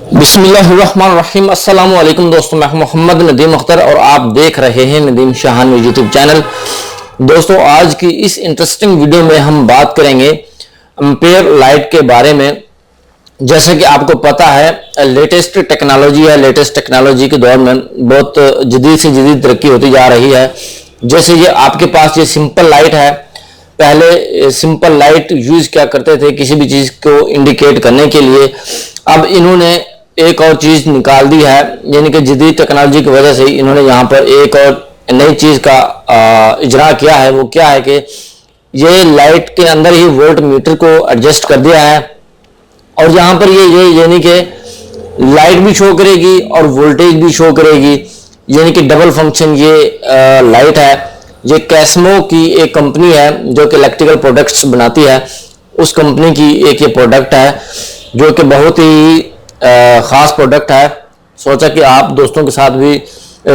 बिस्मिल्लाहिर्रहमानिर्रहीम। अस्सलाम वालेकुम दोस्तों, मैं मोहम्मद नदीम अख्तर और आप देख रहे हैं नदीम शाहान यूट्यूब चैनल। दोस्तों, आज की इस इंटरेस्टिंग वीडियो में हम बात करेंगे एम्पेयर लाइट के बारे में। जैसे कि आपको पता है, लेटेस्ट टेक्नोलॉजी है, लेटेस्ट टेक्नोलॉजी के दौर में बहुत जदीद से जदीद तरक्की होती जा रही है। जैसे ये आपके पास ये सिंपल लाइट है। पहले सिंपल लाइट यूज क्या करते थे किसी भी चीज को इंडिकेट करने के लिए, अब इन्होंने एक और चीज निकाल दी है, यानी कि जदीद टेक्नोलॉजी की वजह से इन्होंने यहाँ पर एक और नई चीज का इजरा किया है। वो क्या है कि ये लाइट के अंदर ही वोल्ट मीटर को एडजस्ट कर दिया है और यहाँ पर ये यानी कि लाइट भी शो करेगी और वोल्टेज भी शो करेगी, यानी कि डबल फंक्शन ये लाइट है। ये कैस्मो की एक कंपनी है जो कि इलेक्ट्रिकल प्रोडक्ट्स बनाती है। उस कंपनी की एक ये प्रोडक्ट है जो कि बहुत ही ख़ास प्रोडक्ट है। सोचा कि आप दोस्तों के साथ भी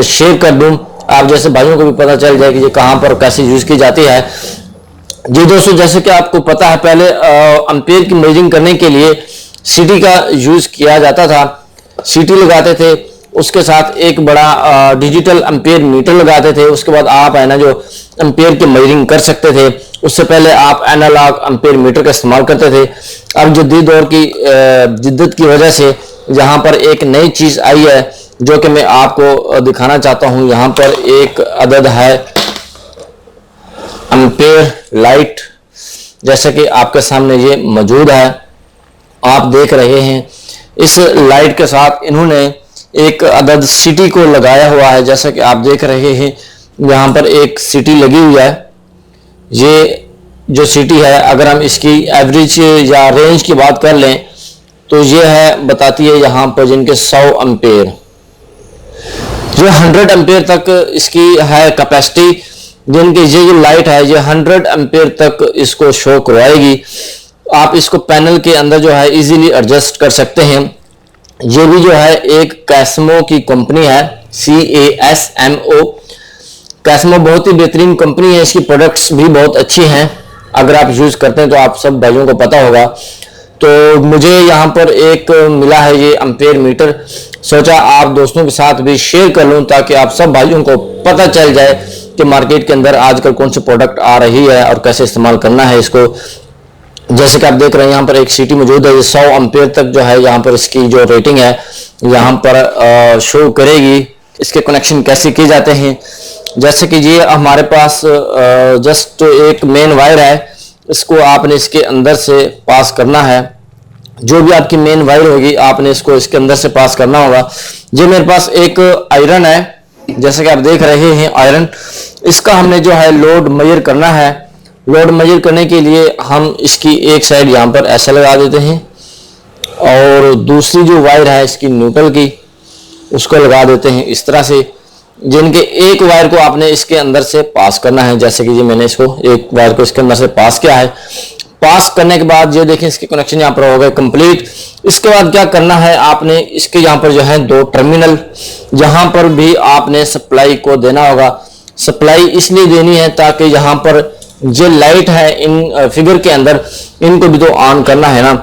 शेयर कर दूं, आप जैसे भाइयों को भी पता चल जाए कि ये कहाँ पर कैसे यूज़ की जाती है। जी दोस्तों, जैसे कि आपको पता है, पहले एम्पेयर की मेजरिंग करने के लिए सीटी का यूज़ किया जाता था। सीटी लगाते थे, उसके साथ एक बड़ा डिजिटल एम्पेयर मीटर लगाते थे। उसके बाद आप है ना जो एम्पेयर की मेजरिंग कर सकते थे। उससे पहले आप एनालॉग एम्पेयर मीटर का इस्तेमाल करते थे। अब जदीद दौर की जिद्दत की वजह से यहाँ पर एक नई चीज़ आई है जो कि मैं आपको दिखाना चाहता हूँ। यहाँ पर एक अदद है एम्पेयर लाइट, जैसे कि आपके सामने ये मौजूद है, आप देख रहे हैं। इस लाइट के साथ इन्होंने एक अदद सिटी को लगाया हुआ है, जैसा कि आप देख रहे हैं। यहाँ पर एक सिटी लगी हुई है। ये जो सिटी है, अगर हम इसकी एवरेज या रेंज की बात कर लें तो ये है, बताती है यहाँ पर जिनके 100 एम्पेयर, जो 100 एम्पेयर तक इसकी है कैपेसिटी। जिनकी ये जो लाइट है ये 100 एम्पेयर तक इसको शो करवाएगी। आप इसको पैनल के अंदर जो है इजीली एडजस्ट कर सकते हैं। ये भी जो है एक कैस्मो की कंपनी है, CASMO। कैस्मो बहुत ही बेहतरीन कंपनी है, इसकी प्रोडक्ट्स भी बहुत अच्छी हैं। अगर आप यूज़ करते हैं तो आप सब भाइयों को पता होगा। तो मुझे यहाँ पर एक मिला है ये एम्पेयर मीटर, सोचा आप दोस्तों के साथ भी शेयर कर लूँ ताकि आप सब भाइयों को पता चल जाए कि मार्केट के अंदर आजकल कौन सी प्रोडक्ट आ रही है और कैसे इस्तेमाल करना है इसको। जैसे कि आप देख रहे हैं यहाँ पर एक सीटी मौजूद है। 100 एम्पेयर तक जो है यहाँ पर इसकी जो रेटिंग है यहाँ पर शो करेगी। इसके कनेक्शन कैसे किए जाते हैं, जैसे कि ये हमारे पास जस्ट एक मेन वायर है, इसको आपने इसके अंदर से पास करना है। जो भी आपकी मेन वायर होगी आपने इसको इसके अंदर से पास करना होगा। ये मेरे पास एक आयरन है, जैसे कि आप देख रहे हैं आयरन, इसका हमने जो है लोड मेजर करना है। लोड मेजर करने के लिए हम इसकी एक साइड यहाँ पर ऐसा लगा देते हैं और दूसरी जो वायर है इसकी न्यूट्रल की उसको लगा देते हैं इस तरह से। जिनके एक वायर को आपने इसके अंदर से पास करना है, जैसे कि ये मैंने इसको एक वायर को इसके अंदर से पास किया है। पास करने के बाद ये देखें इसके कनेक्शन यहाँ पर हो गए कंप्लीट। इसके बाद क्या करना है, आपने इसके यहाँ पर जो है 2 टर्मिनल, यहाँ पर भी आपने सप्लाई को देना होगा। सप्लाई इसलिए देनी है ताकि यहाँ पर जो लाइट है इन फिगर के अंदर इनको भी तो ऑन करना है ना।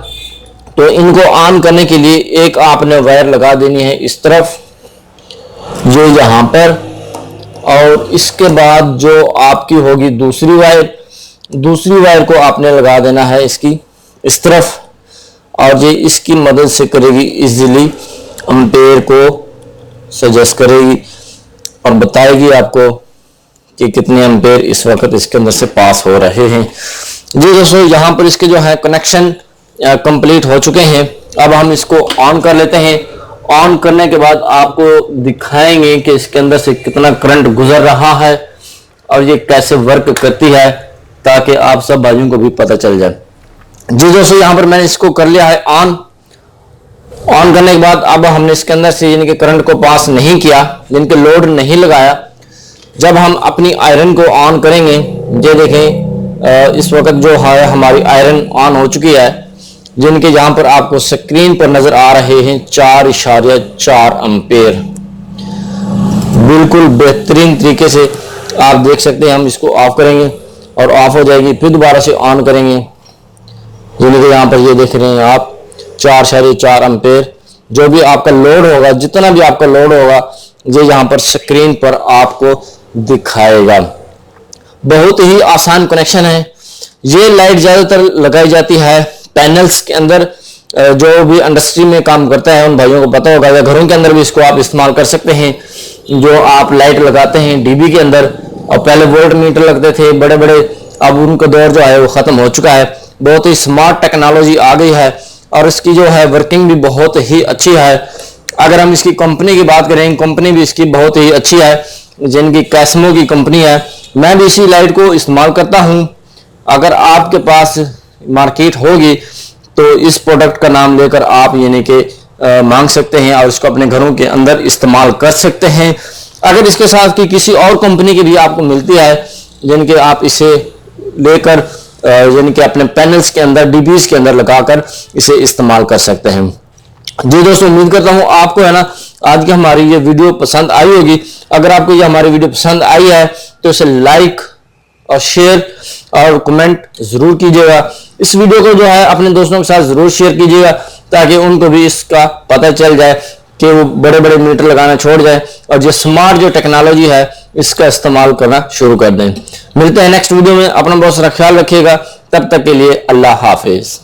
तो इनको ऑन करने के लिए एक आपने वायर लगा देनी है इस तरफ, जो यहाँ पर, और इसके बाद जो आपकी होगी दूसरी वायर को आपने लगा देना है इसकी इस तरफ, और ये इसकी मदद से करेगी इजीली एम्पेयर को सजेस्ट करेगी और बताएगी आपको कि कितने एम्पेयर इस वक्त इसके अंदर से पास हो रहे हैं। जी दोस्तों, यहाँ पर इसके जो है कनेक्शन कंप्लीट हो चुके हैं। अब हम इसको ऑन कर लेते हैं। ऑन करने के बाद आपको दिखाएंगे कि इसके अंदर से कितना करंट गुजर रहा है और ये कैसे वर्क करती है, ताकि आप सब भाइयों को भी पता चल जाए। जी दोस्तों, यहाँ पर मैंने इसको कर लिया है ऑन। ऑन करने के बाद अब हमने इसके अंदर से यानी कि करंट को पास नहीं किया, जिनके लोड नहीं लगाया। जब हम अपनी आयरन को ऑन करेंगे, ये देखें इस वक्त जो है हमारी आयरन ऑन हो चुकी है। जिनके यहाँ पर आपको स्क्रीन पर नजर आ रहे हैं 4.4 एम्पेयर, बिल्कुल बेहतरीन तरीके से आप देख सकते हैं। हम इसको ऑफ करेंगे और ऑफ हो जाएगी, फिर दोबारा से ऑन करेंगे। जिनके यहाँ पर ये देख रहे हैं आप 4.4 एम्पेयर, जो भी आपका लोड होगा, जितना भी आपका लोड होगा, ये यहाँ पर स्क्रीन पर आपको दिखाएगा। बहुत ही आसान कनेक्शन है। ये लाइट ज्यादातर लगाई जाती है पैनल्स के अंदर। जो भी इंडस्ट्री में काम करता है उन भाइयों को पता होगा, या घरों के अंदर भी इसको आप इस्तेमाल कर सकते हैं। जो आप लाइट लगाते हैं डीबी के अंदर, और पहले वोल्ट मीटर लगते थे बड़े बड़े, अब उनका दौर जो है वो खत्म हो चुका है। बहुत ही स्मार्ट टेक्नोलॉजी आ गई है और इसकी जो है वर्किंग भी बहुत ही अच्छी है। अगर हम इसकी कंपनी की बात करें, कंपनी भी इसकी बहुत ही अच्छी है, जिनकी कैस्मो की कंपनी है। मैं भी इसी लाइट को इस्तेमाल करता हूं। अगर आपके पास मार्केट होगी तो इस प्रोडक्ट का नाम लेकर आप यानी कि मांग सकते हैं और इसको अपने घरों के अंदर इस्तेमाल कर सकते हैं। अगर इसके साथ की किसी और कंपनी की भी आपको मिलती है, यानी कि आप इसे लेकर यानी कि अपने पैनल्स के अंदर, डीबीज के अंदर लगाकर इसे इस्तेमाल कर सकते हैं। जी दोस्तों, उम्मीद करता हूं आपको है ना आज की हमारी ये वीडियो पसंद आई होगी। अगर आपको ये हमारी वीडियो पसंद आई है तो इसे लाइक और शेयर और कमेंट जरूर कीजिएगा। इस वीडियो को जो है अपने दोस्तों के साथ जरूर शेयर कीजिएगा, ताकि उनको भी इसका पता चल जाए कि वो बड़े बड़े मीटर लगाना छोड़ जाए और जो स्मार्ट जो टेक्नोलॉजी है इसका इस्तेमाल करना शुरू कर दें। मिलते हैं नेक्स्ट वीडियो में। अपना बहुत सारा ख्याल रखिएगा। तब तक के लिए अल्लाह हाफिज।